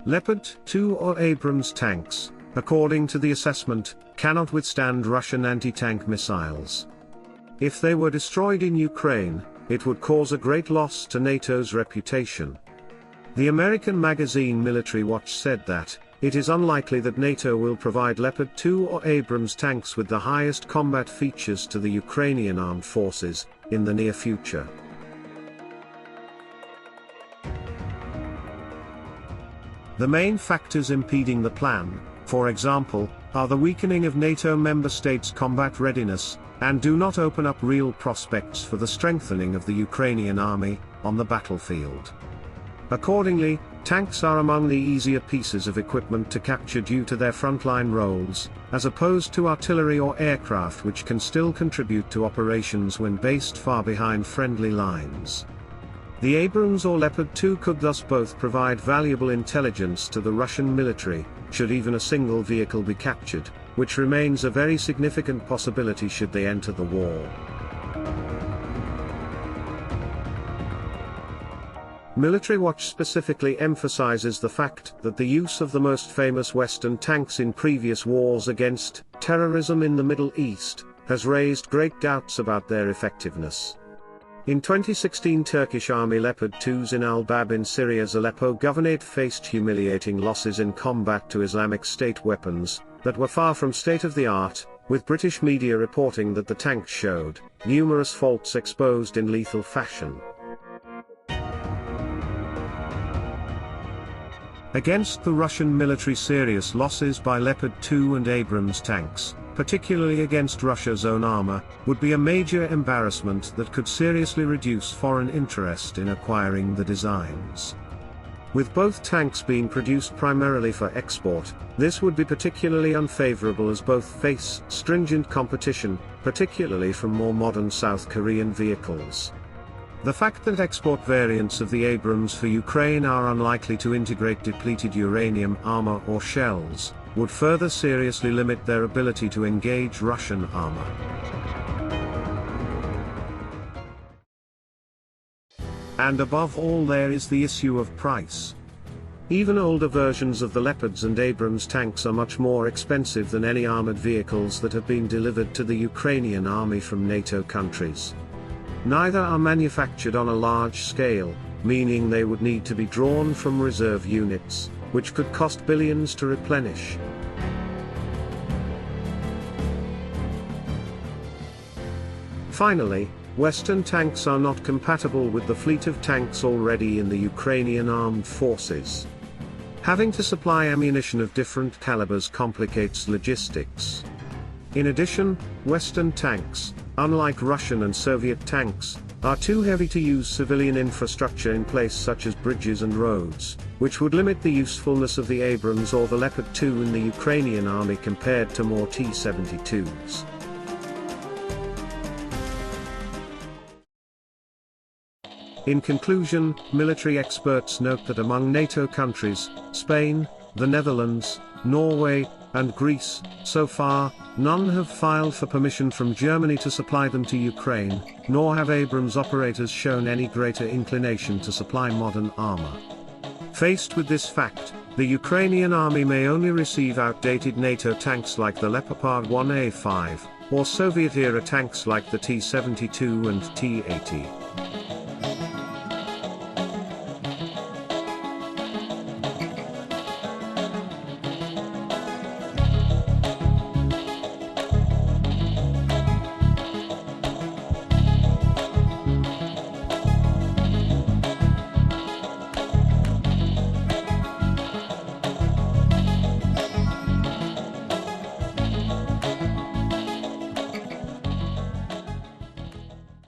Leopard 2 or Abrams tanks, according to the assessment, cannot withstand Russian anti-tank missiles. If they were destroyed in Ukraine, it would cause a great loss to NATO's reputation. The American magazine Military Watch said that, it is unlikely that NATO will provide Leopard 2 or Abrams tanks with the highest combat features to the Ukrainian armed forces, in the near future. The main factors impeding the plan, for example, are the weakening of NATO member states' combat readiness, and do not open up real prospects for the strengthening of the Ukrainian army, on the battlefield. Accordingly, tanks are among the easier pieces of equipment to capture due to their frontline roles, as opposed to artillery or aircraft which can still contribute to operations when based far behind friendly lines. The Abrams or Leopard 2 could thus both provide valuable intelligence to the Russian military, should even a single vehicle be captured, which remains a very significant possibility should they enter the war. Military Watch specifically emphasizes the fact that the use of the most famous Western tanks in previous wars against terrorism in the Middle East has raised great doubts about their effectiveness. In 2016, Turkish Army Leopard 2s in Al-Bab in Syria's Aleppo Governorate faced humiliating losses in combat to Islamic State weapons that were far from state-of-the-art, with British media reporting that the tanks showed numerous faults exposed in lethal fashion. Against the Russian military, serious losses by Leopard 2 and Abrams tanks, particularly against Russia's own armor, would be a major embarrassment that could seriously reduce foreign interest in acquiring the designs. With both tanks being produced primarily for export, this would be particularly unfavorable as both face stringent competition, particularly from more modern South Korean vehicles. The fact that export variants of the Abrams for Ukraine are unlikely to integrate depleted uranium armor or shells, would further seriously limit their ability to engage Russian armor. And above all, there is the issue of price. Even older versions of the Leopards and Abrams tanks are much more expensive than any armored vehicles that have been delivered to the Ukrainian army from NATO countries. Neither are manufactured on a large scale, meaning they would need to be drawn from reserve units, which could cost billions to replenish. Finally, Western tanks are not compatible with the fleet of tanks already in the Ukrainian armed forces. Having to supply ammunition of different calibers complicates logistics. In addition, Western tanks, unlike Russian and Soviet tanks, are too heavy to use civilian infrastructure in place such as bridges and roads, which would limit the usefulness of the Abrams or the Leopard 2 in the Ukrainian army compared to more T-72s. In conclusion, military experts note that among NATO countries, Spain, the Netherlands, Norway, and Greece, so far, none have filed for permission from Germany to supply them to Ukraine, nor have Abrams operators shown any greater inclination to supply modern armor. Faced with this fact, the Ukrainian army may only receive outdated NATO tanks like the Leopard 1A5, or Soviet-era tanks like the T-72 and T-80.